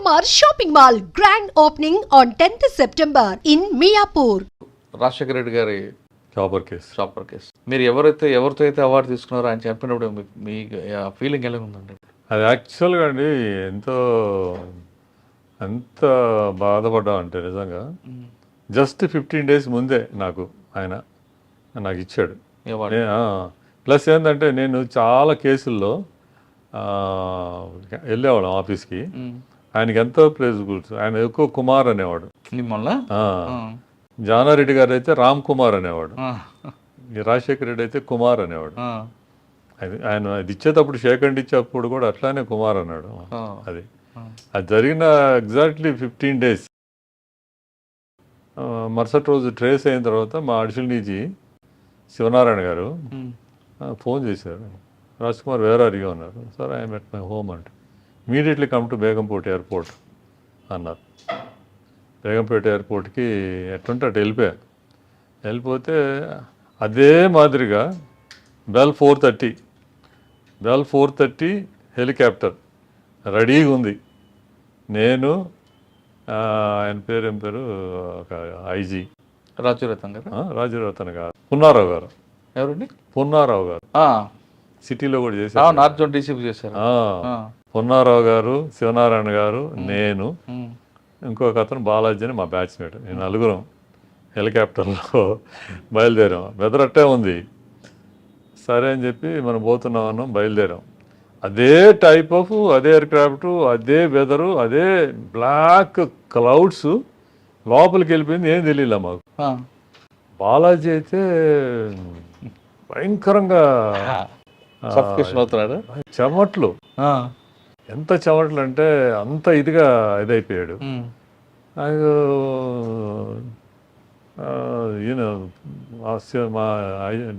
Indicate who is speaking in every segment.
Speaker 1: GMR Shopping Mall grand opening on 10th September in Miapur.
Speaker 2: Rajasekhara Reddy గారి
Speaker 3: chopper case
Speaker 2: మీరు ఎవరితో అయితే అవార్డు తీసుకున్నారో ఆయన చెప్పినప్పుడు మీ ఫీలింగ్ ఎలా ఉందండి?
Speaker 3: అది యాక్చువల్గా అండి ఎంత బాధపడ్డా అంటే నిజంగా జస్ట్ 15 days ముందే నాకు ఇచ్చాడు. ప్లస్ ఏంటంటే నేను చాలా కేసుల్లో వెళ్ళేవాడు ఆఫీస్కి. ఆయనకి ఎంతో ప్లేస్ గుర్తు. ఆయన ఎక్కువ కుమార్ అనేవాడు. జానారెడ్డి గారు అయితే రామ్ కుమార్ అనేవాడు. రాజశేఖర రెడ్డి అయితే కుమార్ అనేవాడు. ఆయన అది ఇచ్చేటప్పుడు షేక్ హ్యాండ్ ఇచ్చేటప్పుడు కూడా అట్లానే కుమార్ అన్నాడు. అది జరిగిన ఎగ్జాక్ట్లీ 15 days. మరుసటి రోజు ట్రేస్ అయిన తర్వాత మా అడిషనల్ డీజీ శివనారాయణ గారు ఫోన్ చేశారు. Raj Kumar where are you అన్నారు. Sir I'm at my home అంటే immediately come to Begumpet airport అన్నారు. బేగంపేట ఎయిర్పోర్ట్కి ఎట్లుంటే అటు వెళ్ళిపోతే అదే మాదిరిగా బెల్ 4:30 హెలికాప్టర్ రెడీగా ఉంది. నేను ఆయన ఏం పేరు ఒక ఐజీ రాజురతన్ గారు, పున్నారావు గారు.
Speaker 2: ఎవరండి?
Speaker 3: పున్నారావు గారు సిటీలో కూడా చేశారు.
Speaker 2: నార్త్ జోన్ డీసీపీ చేశారు.
Speaker 3: పున్నారావు గారు, శివనారాయణ గారు, నేను, ఇంకొక అతను బాలాజీ అని మా బ్యాచ్మేట్. నేను నలుగురం హెలికాప్టర్లో బయలుదేరాం. వెదర్ అట్టే ఉంది. సరే అని చెప్పి మనం పోతున్నాం, బయలుదేరాం. అదే టైప్ ఆఫ్ అదే ఎయిర్క్రాఫ్ట్, అదే వెదరు, అదే బ్లాక్ క్లౌడ్స్. లోపలికి వెళ్ళిపోయింది, ఏం తెలియలే మాకు. బాలాజీ అయితే భయంకరంగా
Speaker 2: అవుతున్నాడు.
Speaker 3: చెమట్లు, ఎంత చెమట్లు అంటే అంత ఇదైపోయాడు. ఈయన మా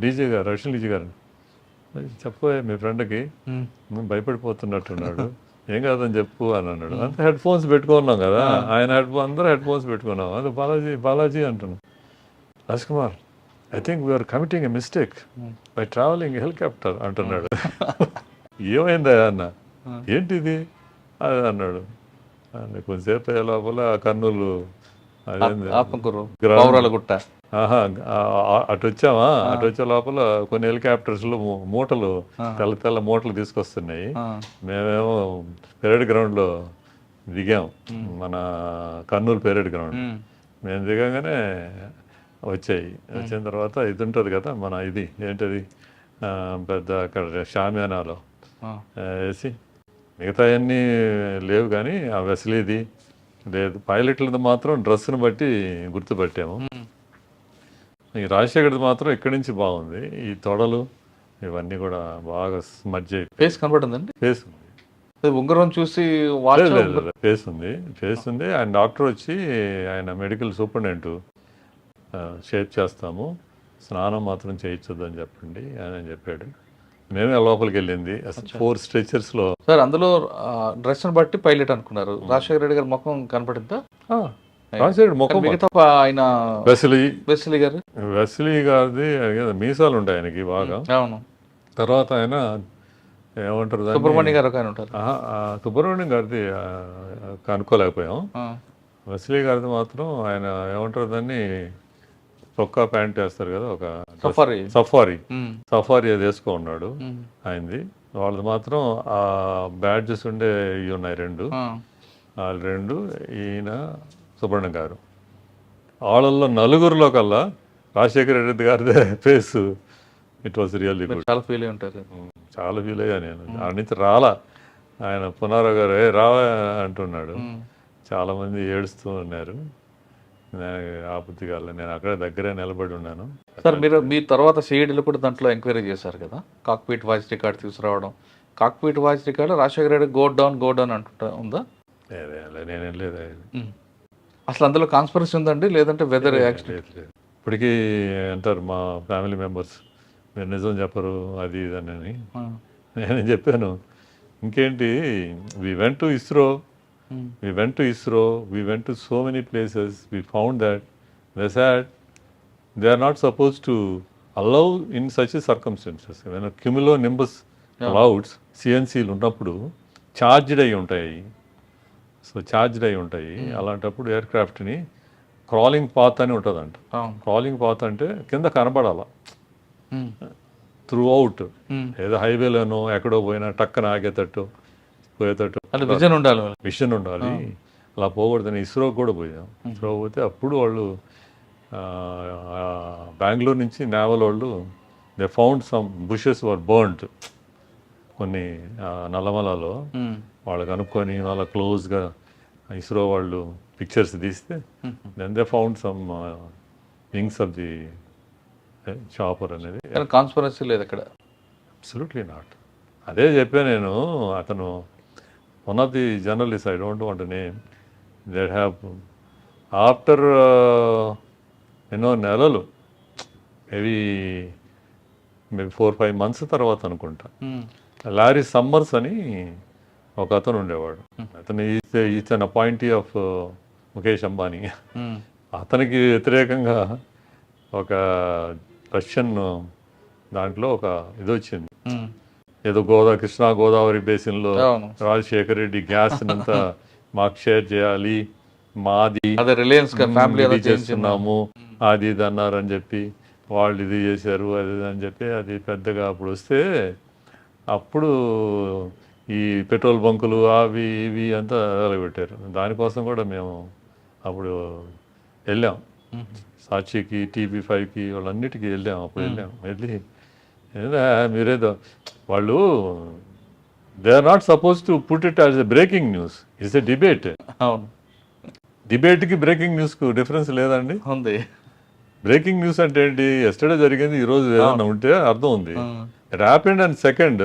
Speaker 3: డీజే గారు, రష్యన్ డీజే గారు, చెప్పే మీ ఫ్రెండ్కి భయపడిపోతున్నట్టున్నాడు, ఏం కాదని చెప్పు అని అన్నాడు. అంత హెడ్ ఫోన్స్ పెట్టుకున్నాం కదా, అందరూ హెడ్ ఫోన్స్ పెట్టుకున్నాం. అది బాలాజీ అంటున్నాం. Raj Kumar, I think we are committing a mistake by travelling helicopter అంటున్నాడు. ఏమైందా అన్న, ఏంటిది అది అన్నాడు. కొంచెంసేపు అయ్యే లోపల కర్నూలు అటు వచ్చామా, అటు వచ్చే లోపల కొన్ని హెలికాప్టర్స్లో మూటలు, తెల్ల మూటలు తీసుకొస్తున్నాయి. మేమేమో పెరేడ్ గ్రౌండ్లో దిగాం, మన కర్నూలు పెరేడ్ గ్రౌండ్. మేము దిగంగానే వచ్చాయి. వచ్చిన తర్వాత ఇది ఉంటుంది కదా మన ఏంటది పెద్ద అక్కడ షామియానాలో వేసి, మిగతా అన్నీ లేవు కానీ ఆ వెసలీది లేదు. పైలట్లది మాత్రం డ్రెస్సును బట్టి గుర్తుపట్టాము. ఈ రాజశేఖర్ది మాత్రం ఇక్కడి నుంచి బాగుంది. ఈ తొడలు ఇవన్నీ కూడా బాగా స్మర్జ్ అయ్యి.
Speaker 2: ఫేస్ కనబడుతుందండి? ఫేస్ ఉంది. ఉంగరం చూసి
Speaker 3: ఫేస్ ఉంది. ఆయన డాక్టర్ వచ్చి, ఆయన మెడికల్ సూపరింటెండెంట్, షేప్ చేస్తాము, స్నానం మాత్రం చేయించొద్దు అని చెప్పండి అని చెప్పాడు. మేమే లోపలికి వెళ్ళింది 4 స్ట్రెచర్స్లో.
Speaker 2: సార్ అందులో డ్రెస్ బట్టి పైలట్ అనుకున్నారు. రాజశేఖర రెడ్డి గారి ముఖం కనపడిందా?
Speaker 3: రాజశేఖర్ ముఖం,
Speaker 2: ఆయన
Speaker 3: వెస్లీ గారిది మీసాలు ఉంటాయి ఆయనకి బాగా.
Speaker 2: అవును.
Speaker 3: తర్వాత ఆయన ఏమంటారు,
Speaker 2: సుబ్రహ్మణ్యం గారు ఉంటారు.
Speaker 3: సుబ్రహ్మణ్యం గారిది కనుక్కోలేకపోయాం. వెస్లీ గారిది మాత్రం ఆయన ఏమంటారు దాన్ని, చొక్కా ప్యాంట్ వేస్తారు కదా, ఒక సఫారీ అది వేసుకో ఉన్నాడు ఆయనది. వాళ్ళది మాత్రం ఆ బ్యాడ్జెస్ ఉండే ఇవి ఉన్నాయి రెండు. ఈయన సుబ్రహ్మణ్యం గారు. వాళ్ళల్లో నలుగురిలో కల్లా రాజశేఖర రెడ్డి గారిదే face. It was really good.
Speaker 2: చాలా ఫీల్ అయ్యి ఉంటారు.
Speaker 3: చాలా ఫీల్ అయ్యా నేను. ఆడ నుంచి రాలా. ఆయన పునారావు గారు రావా అంటున్నాడు. చాలామంది ఏడుస్తూ ఉన్నారు. ఆపత్తి కాల నేను అక్కడే దగ్గరే నిలబడి ఉన్నాను.
Speaker 2: సార్ మీ తర్వాత సిఐడీలో కూడా దాంట్లో ఎంక్వైరీ చేశారు కదా, కాక్పీట్ వాయిస్ రికార్డ్ తీసుకురావడం. Cockpit voice record Rajasekhara Reddy go down అంటుంటా ఉందా?
Speaker 3: నేనేం లేదు.
Speaker 2: అసలు అందులో కాన్స్పరసీ ఉందండి, లేదంటే వెదర్ యాక్సిడెంట్?
Speaker 3: ఇప్పటికీ అంటారు మా ఫ్యామిలీ మెంబర్స్, మీరు నిజం చెప్పరు అది ఇదని. నేనేం చెప్పాను, ఇంకేంటి, we went to ISRO, we went to so many places, we found that they said they are not supposed to allow in such circumstances. When a cumulonimbus clouds, CNCలు ఉన్నప్పుడు ఛార్జ్డ్ అయి ఉంటాయి. సో ఛార్జ్డ్ అయి ఉంటాయి. అలాంటప్పుడు air క్రాఫ్ట్ని crawling path అని ఉంటుందంట. Crawling path అంటే కింద కనబడాల త్రూ అవుట్, ఏదో హైవేలోనో ఎక్కడో పోయినా టక్కన ఆగేటట్టు పోయేటట్టు
Speaker 2: విజన్ ఉండాలి.
Speaker 3: విషన్ ఉండాలి. అలా పోకూడదని ఇస్రోకి కూడా పోయాం. ఇస్రో పోతే అప్పుడు వాళ్ళు బెంగళూరు నుంచి నేవల్ వాళ్ళు they found some bushes were burned కొన్ని నల్లమలలో. వాళ్ళు కనుక్కొని వాళ్ళ క్లోజ్గా ఇస్రో వాళ్ళు పిక్చర్స్ తీస్తే then they found some wings of the chopper అనేది.
Speaker 2: కాన్స్పరసీ లేదు అక్కడ.
Speaker 3: Absolutely not. అదే చెప్పాను నేను. అతను one of the journalist, I don't want name, they have after ఎన్నో నెలలు, మేబీ 4-5 months తర్వాత అనుకుంటా, లారీ సమ్మర్స్ అని ఒక అతను ఉండేవాడు. అతను is an appointee of Mukesh Ambani. అతనికి వ్యతిరేకంగా ఒక రష్యన్ దాంట్లో ఒక ఇది వచ్చింది, ఏదో కృష్ణా గోదావరి బేసిన్లో రాజశేఖర్ రెడ్డి గ్యాస్ అంతా మాకు షేర్ చేయాలి, మాది
Speaker 2: రిలయన్స్ ఫ్యామిలీ
Speaker 3: చేస్తున్నాము అది ఇది అన్నారని చెప్పి వాళ్ళు ఇది చేశారు అది అని చెప్పి అది పెద్దగా అప్పుడు వస్తే అప్పుడు ఈ పెట్రోల్ బంకులు అవి ఇవి అంతా పెట్టారు. దానికోసం కూడా మేము అప్పుడు వెళ్ళాం, సాక్షికి, TV5కి, వాళ్ళన్నిటికీ వెళ్ళాం. అప్పుడు వెళ్ళి మీరేదో వాళ్ళు they are not suppose to put it as a breaking news, it's a debate.
Speaker 2: అవును,
Speaker 3: డిబేట్కి బ్రేకింగ్ న్యూస్కు డిఫరెన్స్ లేదండి.
Speaker 2: ఉంది.
Speaker 3: బ్రేకింగ్ న్యూస్ అంటే ఏంటి? ఎస్టర్డే జరిగింది, ఈ రోజు ఏదైనా ఉంటే అర్థం ఉంది. It happened and second,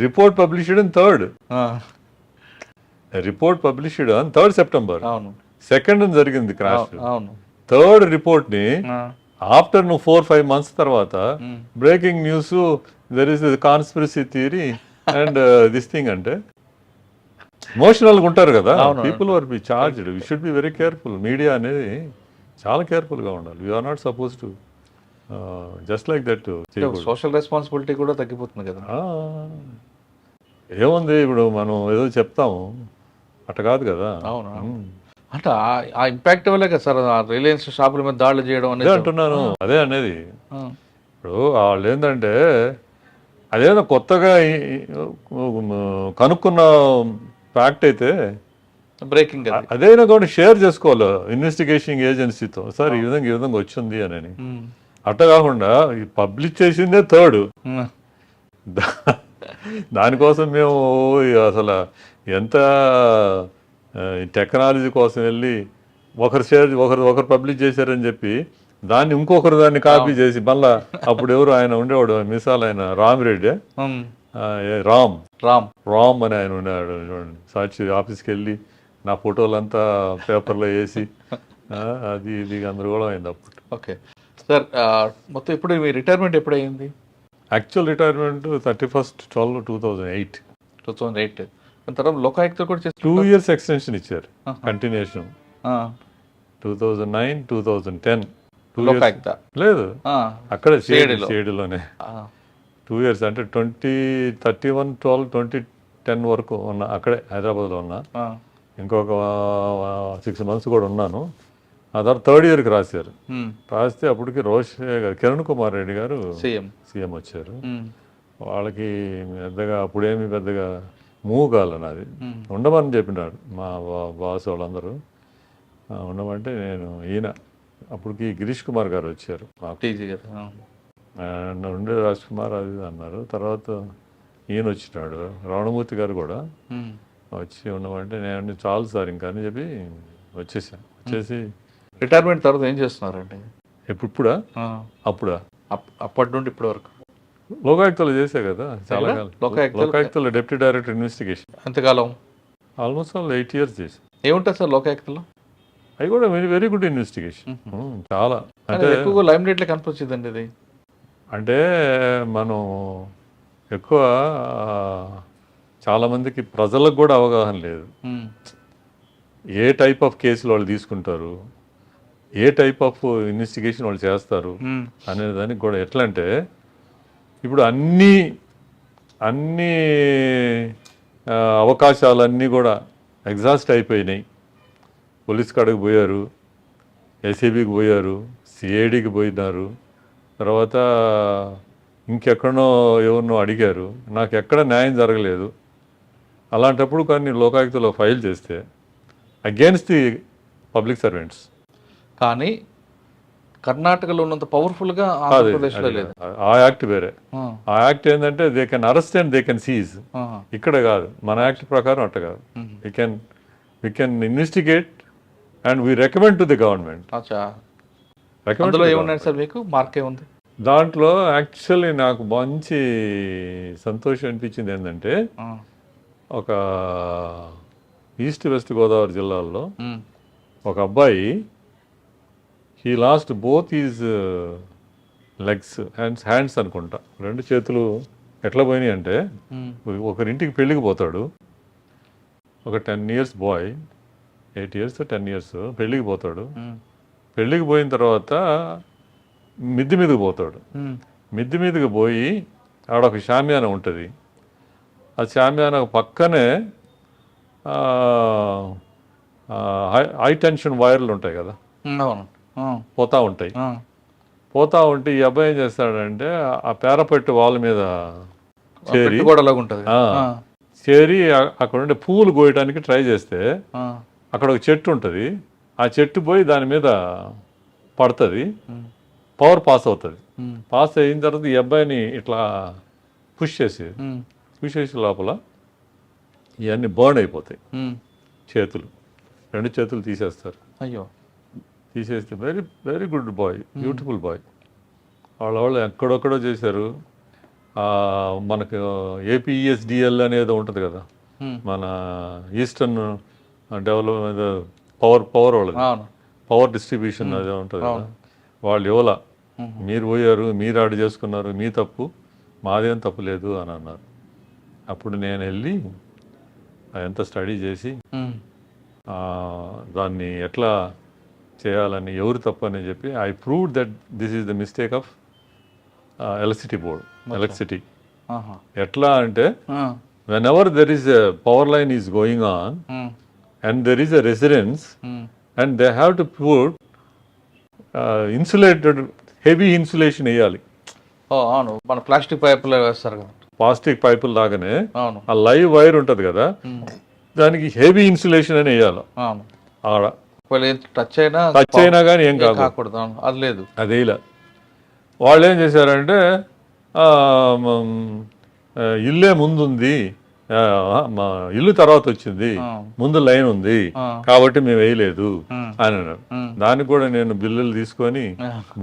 Speaker 3: report published in 3rd. Report published on 3rd September. Second జరిగింది క్రాష్. 3rd రిపోర్ట్ని ఆఫ్టర్ 4-5 months తర్వాత breaking news, there is conspiracy theory and this thing అంటే ఎమోషనల్గా ఉంటారు కదా people. Are be charged. We should be very careful. Media అనేది చాలా కేర్ఫుల్గా ఉండాలి. You are not suppose to just like that.
Speaker 2: Social responsibility కూడా తగ్గిపోతుంది కదా.
Speaker 3: ఏముంది ఇప్పుడు మనం ఏదో చెప్తాము, అట్ట కాదు కదా.
Speaker 2: అవును, అంటే ఆ ఇంపాక్ట్ వల్లే కదా సార్ రిలయన్స్ షాపుల మీద దాడులు చేయడం అనేది
Speaker 3: అంటున్నాను. అదే అనేది ఇప్పుడు వాళ్ళు ఏంటంటే అదేదో కొత్తగా కనుక్కున్న ఫ్యాక్ట్ అయితే
Speaker 2: బ్రేకింగ్
Speaker 3: అదైనా కూడా షేర్ చేసుకోవాలి ఇన్వెస్టిగేషన్ ఏజెన్సీతో. సార్ ఈ విధంగా వచ్చింది అని. అట్ట కాకుండా పబ్లిష్ చేసిందే 3rd. దానికోసం మేము అసలు ఎంత టెక్నాలజీ కోసం వెళ్ళి ఒకరు పబ్లిష్ చేశారని చెప్పి దాన్ని ఇంకొకరు దాన్ని కాపీ చేసి మళ్ళా అప్పుడు ఎవరు ఆయన ఉండేవాడు మిసాల్, ఆయన రామిరెడ్డి, రామ్ అని ఆయన ఉండేవాడు చూడండి. సాక్షి ఆఫీస్కి వెళ్ళి నా ఫోటోలంతా పేపర్లో వేసి అది ఇది గందరగోళం అయింది అప్పుడు.
Speaker 2: ఓకే సార్, మొత్తం ఇప్పుడు మీ రిటైర్మెంట్ ఎప్పుడైంది?
Speaker 3: Actual retirement 31/12/2008.
Speaker 2: తర్వాత లోకాయుక్త కూడా
Speaker 3: 2 years ఎక్స్టెన్షన్ ఇచ్చారు, కంటిన్యూషన్. 2009, 2010
Speaker 2: లోకాయుక్త
Speaker 3: లేదు, అక్కడే సిఐడిలోనే 2 years. అంటే 31/12/2010 వరకు ఉన్నా అక్కడే హైదరాబాద్లో ఉన్నా. ఇంకొక 6 months కూడా ఉన్నాను. ఆ తర్వాత 3rd yearకి రాశారు. రాస్తే అప్పటికి కిరణ్ కుమార్ రెడ్డి గారు సీఎం వచ్చారు. వాళ్ళకి పెద్దగా అప్పుడేమి పెద్దగా మూవ్ కావాలి నాది, ఉండమని చెప్పినాడు మా బాస్ వాళ్ళందరూ. ఉండమంటే నేను అప్పటికి గిరీష్ కుమార్ గారు వచ్చారు, ఉండే రాజ్ కుమార్ అది అన్నారు. తర్వాత ఈయన వచ్చినాడు, రావణమూర్తి గారు కూడా వచ్చి ఉండమంటే నేను చాలు సార్ ఇంకా అని చెప్పి వచ్చేసాను. వచ్చేసి
Speaker 2: రిటైర్మెంట్ తర్వాత ఏం చేస్తున్నారండి?
Speaker 3: ఇప్పుడా
Speaker 2: అప్పటి నుండి ఇప్పటి వరకు
Speaker 3: లోకాయుక్తలో చేసే కదా చాలా కాలం. లోకాయుక్తలో డిప్యూటీ డైరెక్టర్ ఇన్వెస్టిగేషన్.
Speaker 2: ఎంతకాలం?
Speaker 3: ఆల్మోస్ట్ 8 years చేసి.
Speaker 2: ఏముంటుంది సార్ లోకాయుక్తలో?
Speaker 3: అవి కూడా వెరీ గుడ్ ఇన్వెస్టిగేషన్. చాలా అంటే
Speaker 2: ఎక్కువగా లైమ్ లైట్లో కనిపించిందండి ఇది.
Speaker 3: అంటే మనం ఎక్కువ చాలామందికి ప్రజలకు కూడా అవగాహన లేదు. ఏ టైప్ ఆఫ్ కేసులు వాళ్ళు తీసుకుంటారు, ఏ టైప్ ఆఫ్ ఇన్వెస్టిగేషన్ వాళ్ళు చేస్తారు అనే దానికి కూడా ఎట్లా అంటే ఇప్పుడు అన్ని అవకాశాలన్నీ కూడా ఎగ్జాస్ట్ అయిపోయినాయి. పోలీస్ కాడకు పోయారు, ఏసీబీకి పోయారు, సిఐడికి పోయినారు, తర్వాత ఇంకెక్కడనో ఎవరినో అడిగారు. నాకు ఎక్కడ న్యాయం జరగలేదు. అలాంటప్పుడు కొన్ని లోకాయుక్తలో ఫైల్ చేస్తే అగేన్స్ట్ ది పబ్లిక్ సర్వెంట్స్.
Speaker 2: కానీ కర్ణాటకలో ఉన్నంత పవర్ఫుల్గా ఆంధ్రప్రదేశ్లో లేదు.
Speaker 3: ఆ యాక్ట్ వేరే. ఆ యాక్ట్ ఏంటంటే they can arrest and they can seize. ఇక్కడ కాదు, మన యాక్ట్ ప్రకారం అట్ట కాదు. We can investigate and we recommend to the government.
Speaker 2: అందులో ఏమున్నాయి సార్ మీకు మార్క్ ఏముంది?
Speaker 3: దాంట్లో యాక్చువల్లీ నాకు మంచి సంతోషం అనిపించింది ఏంటంటే, ఒక ఈస్ట్ వెస్ట్ గోదావరి జిల్లాల్లో ఒక అబ్బాయి he lost both is legs, hands అనుకుంటా, 2 చేతులు ఎట్లా పోయినాయి అంటే, ఒకరింటికి పెళ్ళికి పోతాడు, ఒక 10 years బాయ్, 8 years 10 years పెళ్ళికి పోతాడు. పెళ్ళికి పోయిన తర్వాత మిద్ది మీదకి పోతాడు. మిద్ది మీదకి పోయి ఆడొక షామియానా ఉంటుంది. ఆ షామియానా పక్కనే హై టెన్షన్ వైర్లు ఉంటాయి కదా, పోతా ఉంటాయి. పోతా ఉంటే ఈ అబ్బాయి ఏం చేస్తాడంటే ఆ పేరపెట్టు వాళ్ళ మీద చేరి అక్కడ ఉండే పువ్వులు కోయడానికి ట్రై చేస్తే అక్కడ ఒక చెట్టు ఉంటుంది. ఆ చెట్టు పోయి దాని మీద పడుతుంది, పవర్ పాస్ అవుతుంది. పాస్ అయిన తర్వాత ఈ అబ్బాయిని ఇట్లా పుష్ చేసి లోపల ఇవన్నీ బర్న్ అయిపోతాయి. చేతులు, 2 చేతులు తీసేస్తారు.
Speaker 2: అయ్యో,
Speaker 3: తీసేస్తే very very good boy, beautiful boy. వాళ్ళు ఎక్కడొక్కడో చేశారు. మనకు ఏపీఎస్డిఎల్ అనేది ఉంటుంది కదా, మన ఈస్టర్న్ డెవలప్మెంట్ పవర్ వాళ్ళది, పవర్ డిస్ట్రిబ్యూషన్ అదే ఉంటుంది కదా. వాళ్ళు ఇవ్వాల, మీరు పోయారు, మీరు ఆడు చేసుకున్నారు, మీ తప్పు, మాదేం తప్పు లేదు అని అన్నారు. అప్పుడు నేను వెళ్ళి ఎంత స్టడీ చేసి దాన్ని ఎట్లా చేయాలని, ఎవరు తప్పు అని చెప్పి I proved that this is the mistake of electricity board. Electricity ఎట్లా అంటే, when ever there is a power line is going on and there is a residence and they have to put insulated, heavy insulation వేయాలి.
Speaker 2: అవును, మన plastic పైపులు వేస్తారు కదా,
Speaker 3: plastic పైపులు లాగానే ఆ లైవ్ వైర్ ఉంటుంది కదా, దానికి హెవీ ఇన్సులేషన్ అని వేయాలి. ఆడ
Speaker 2: టచ్
Speaker 3: అయినా కానీ ఏం కాకూడదు.
Speaker 2: అది లేదు,
Speaker 3: అదే ఇలా. వాళ్ళు ఏం చేశారంటే, ఇల్లే ముందుంది, మా ఇల్లు తర్వాత వచ్చింది, ముందు లైన్ ఉంది కాబట్టి మేము వేయలేదు అని అన్నారు. దానికి కూడా నేను బిల్లులు తీసుకొని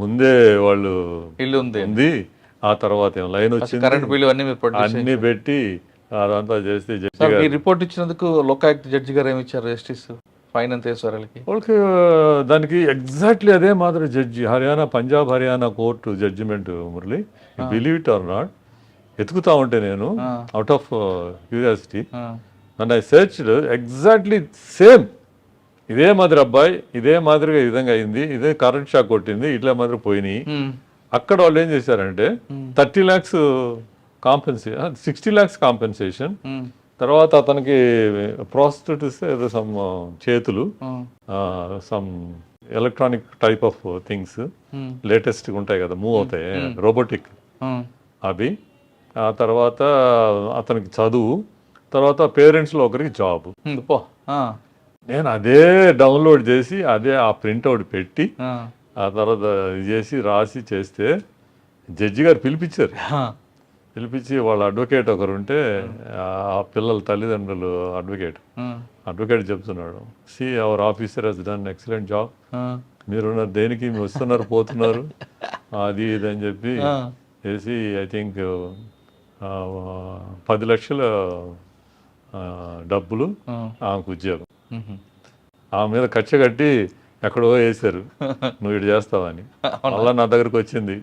Speaker 3: ముందే వాళ్ళు
Speaker 2: ఇల్లు ఉంది,
Speaker 3: ఆ తర్వాత ఏం లైన్ వచ్చింది,
Speaker 2: కరెంట్ బిల్లు
Speaker 3: అన్ని పెట్టి అదంతా చేస్తే
Speaker 2: రిపోర్ట్ ఇచ్చినందుకు లోకాయుక్త జడ్జి గారు ఏమి ఇచ్చారు? జస్టిస్ ఫైన్ ఎంత వేసారు
Speaker 3: వాళ్ళకి? దానికి ఎగ్జాక్ట్లీ అదే మాదిరి judge, Punjab Haryana court judgement. Murali, believe it or not, ఎతుకుతా ఉంటే నేను out of curiosity and I searched, exactly same ఇదే మాదిరి అబ్బాయి, ఇదే మాదిరిగా ఈ విధంగా అయింది, ఇదే కరెంట్ షాక్ కొట్టింది, ఇట్లా మాదిరి పోయినాయి. అక్కడ వాళ్ళు ఏం చేశారంటే 30 lakhs కాంపెన్సేషన్, 60 lakhs కాంపెన్సేషన్, తర్వాత అతనికి ప్రాస్టిట్యూట్స్ ఏదో సమ్ చేతులు, some electronic type of things latest ఉంటాయి కదా, మూవ్ అవుతాయి, రోబోటిక్ అవి. ఆ తర్వాత అతనికి చదువు, తర్వాత పేరెంట్స్లో ఒకరికి జాబ్. నేను అదే డౌన్లోడ్ చేసి అదే ఆ ప్రింట్అవుట్ పెట్టి ఆ తర్వాత చేసి రాసి చేస్తే జడ్జి గారు పిలిపించారు. పిలిపించి వాళ్ళ అడ్వకేట్ ఒకరు ఉంటే, ఆ పిల్లల తల్లిదండ్రులు అడ్వకేట్ చెప్తున్నాడు, see our officer he's done excellent job, మీరున్నారు దేనికి వస్తున్నారు పోతున్నారు అది ఇది అని చెప్పి చేసి ఐ థింక్ 10 లక్షల డబ్బులు ఆమెకు ఉద్యోగం. ఆమె మీద కచ్చ కట్టి ఎక్కడో వేశారు, నువ్వు ఇటు చేస్తావని. మళ్ళీ నా దగ్గరకు వచ్చింది,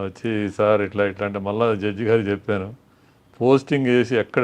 Speaker 3: వచ్చి సార్ ఇట్లా అంటే మళ్ళీ జడ్జి గారికి చెప్పాను, పోస్టింగ్ వేసి ఎక్కడ